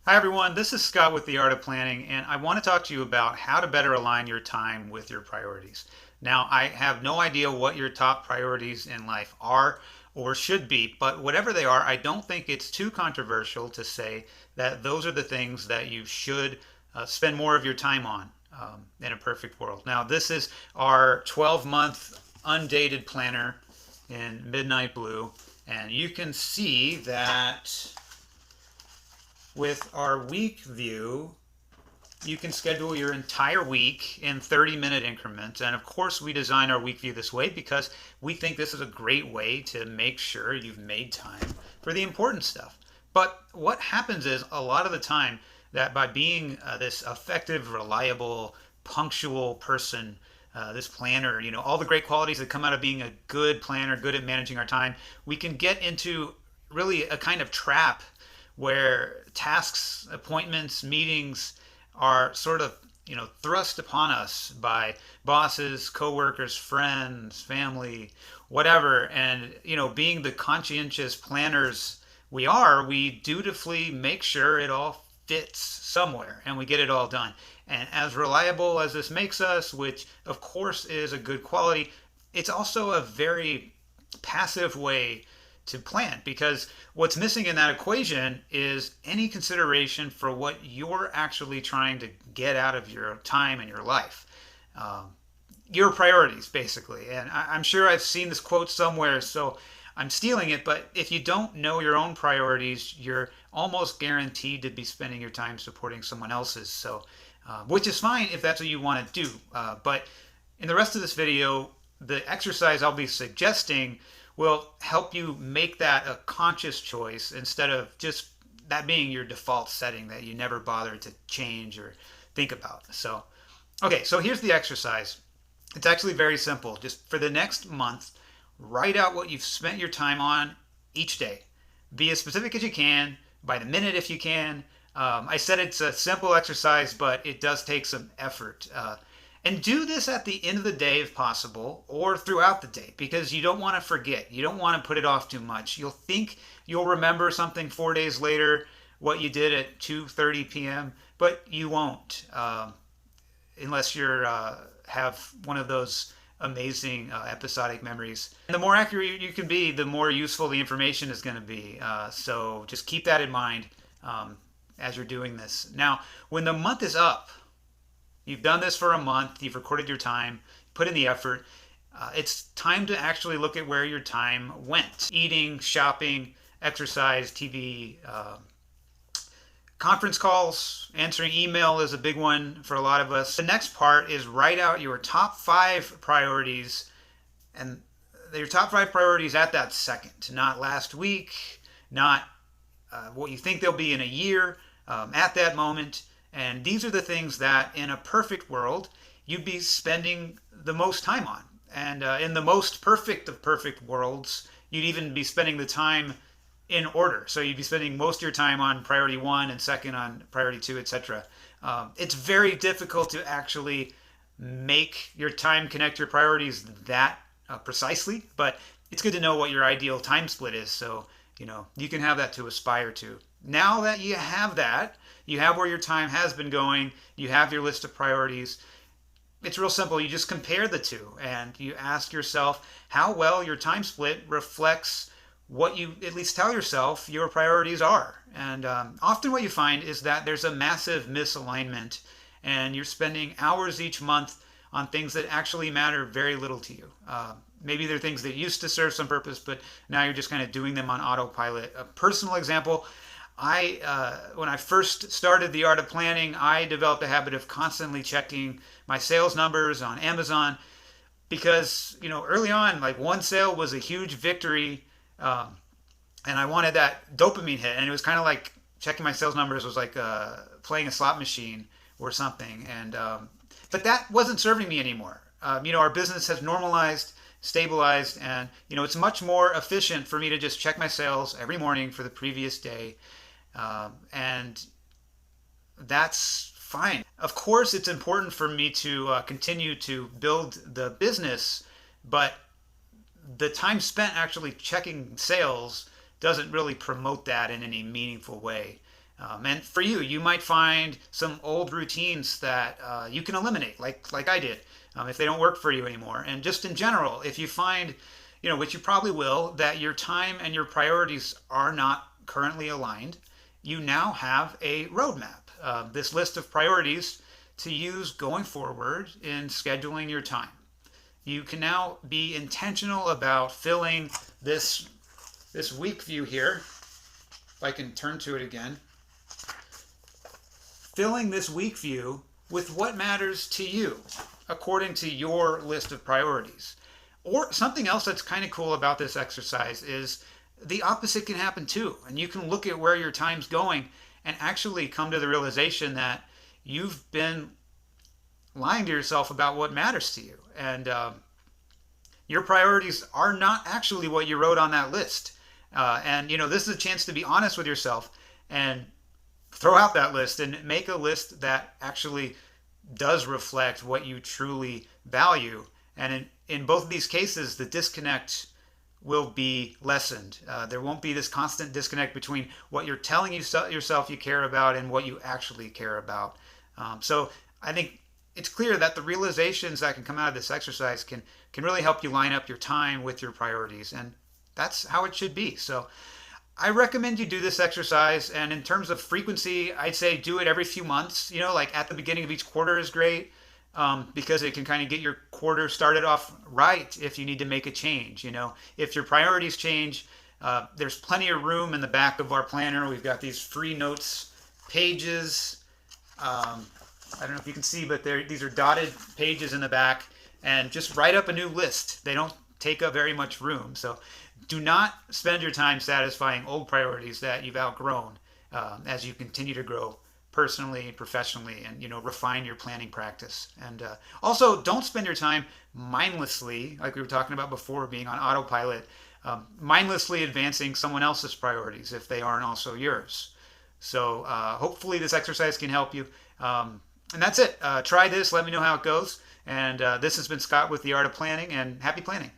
Hi everyone, this is Scott with The Art of Planning, and I want to talk to you about how to better align your time with your priorities. Now, I have no idea what your top priorities in life are or should be, but whatever they are, I don't think it's too controversial to say that those are the things that you should spend more of your time on in a perfect world. Now, this is our 12-month undated planner in Midnight Blue, and you can see that with our week view, you can schedule your entire week in 30-minute increments. And of course, we design our week view this way because we think this is a great way to make sure you've made time for the important stuff. But what happens is a lot of the time that by being this effective, reliable, punctual person, this planner, all the great qualities that come out of being a good planner, good at managing our time, we can get into really a kind of trap where tasks, appointments, meetings are sort of thrust upon us by bosses, coworkers, friends, family, whatever. And being the conscientious planners we dutifully make sure it all fits somewhere and we get it all done. And as reliable as this makes us, which of course is a good quality, it's also a very passive way to plan, because what's missing in that equation is any consideration for what you're actually trying to get out of your time and your life. Um, your priorities, basically. And I'm sure I've seen this quote somewhere, so I'm stealing it. But if you don't know your own priorities, you're almost guaranteed to be spending your time supporting someone else's. So, which is fine if that's what you want to do. But in the rest of this video, the exercise I'll be suggesting will help you make that a conscious choice instead of just that being your default setting that you never bother to change or think about. So, okay, so here's the exercise. It's actually very simple. Just for the next month, write out what you've spent your time on each day. Be as specific as you can, by the minute if you can. I said it's a simple exercise, but it does take some effort. And do this at the end of the day if possible, or throughout the day, because you don't want to forget. You don't want to put it off too much. You'll think you'll remember something 4 days later, what you did at 2:30 p.m., but you won't, unless you're have one of those amazing episodic memories. And the more accurate you can be, the more useful the information is going to be. So just keep that in mind as you're doing this. Now, when the month is up, you've done this for a month, you've recorded your time, put in the effort. It's time to actually look at where your time went. Eating, shopping, exercise, TV, conference calls, answering email is a big one for a lot of us. The next part is write out your top 5 priorities, and your top 5 priorities at that second, not last week, not what you think they'll be in a year, at that moment. And these are the things that in a perfect world you'd be spending the most time on. And in the most perfect of perfect worlds, you'd even be spending the time in order. So you'd be spending most of your time on priority 1 and second on priority 2, etc. It's very difficult to actually make your time connect your priorities that precisely, but it's good to know what your ideal time split is, so you can have that to aspire to. Now that you have that, you have where your time has been going, you have your list of priorities. It's real simple. You just compare the two and you ask yourself how well your time split reflects what you at least tell yourself your priorities are. And often what you find is that there's a massive misalignment and you're spending hours each month on things that actually matter very little to you. Maybe they're things that used to serve some purpose, but now you're just kind of doing them on autopilot. A personal example, when I first started The Art of Planning, I developed a habit of constantly checking my sales numbers on Amazon because, early on, like one sale was a huge victory, and I wanted that dopamine hit. And it was kind of like checking my sales numbers was like playing a slot machine or something. And but that wasn't serving me anymore. Our business has normalized, stabilized, and it's much more efficient for me to just check my sales every morning for the previous day. And that's fine. Of course, it's important for me to continue to build the business, but the time spent actually checking sales doesn't really promote that in any meaningful way. And for you, you might find some old routines that you can eliminate, like I did, if they don't work for you anymore. And just in general, if you find, which you probably will, that your time and your priorities are not currently aligned, you now have a roadmap, this list of priorities to use going forward in scheduling your time. You can now be intentional about filling this week view here. If I can turn to it again, filling this week view with what matters to you according to your list of priorities. Or something else that's kind of cool about this exercise is the opposite can happen too. And you can look at where your time's going and actually come to the realization that you've been lying to yourself about what matters to you. And your priorities are not actually what you wrote on that list. And this is a chance to be honest with yourself and throw out that list and make a list that actually does reflect what you truly value. And in both of these cases, the disconnect will be lessened. There won't be this constant disconnect between what you're telling yourself you care about and what you actually care about. So I think it's clear that the realizations that can come out of this exercise can really help you line up your time with your priorities. And that's how it should be. So I recommend you do this exercise. And in terms of frequency, I'd say do it every few months. Like at the beginning of each quarter is great, because it can kind of get your quarter started off right if you need to make a change. If your priorities change, there's plenty of room in the back of our planner. We've got these free notes pages. I don't know if you can see, but these are dotted pages in the back. And just write up a new list. They don't take up very much room. So do not spend your time satisfying old priorities that you've outgrown as you continue to grow personally and professionally, and refine your planning practice. And also, don't spend your time mindlessly, like we were talking about before, being on autopilot, mindlessly advancing someone else's priorities if they aren't also yours. So hopefully this exercise can help you. And that's it. Try this. Let me know how it goes. And this has been Scott with The Art of Planning, and happy planning.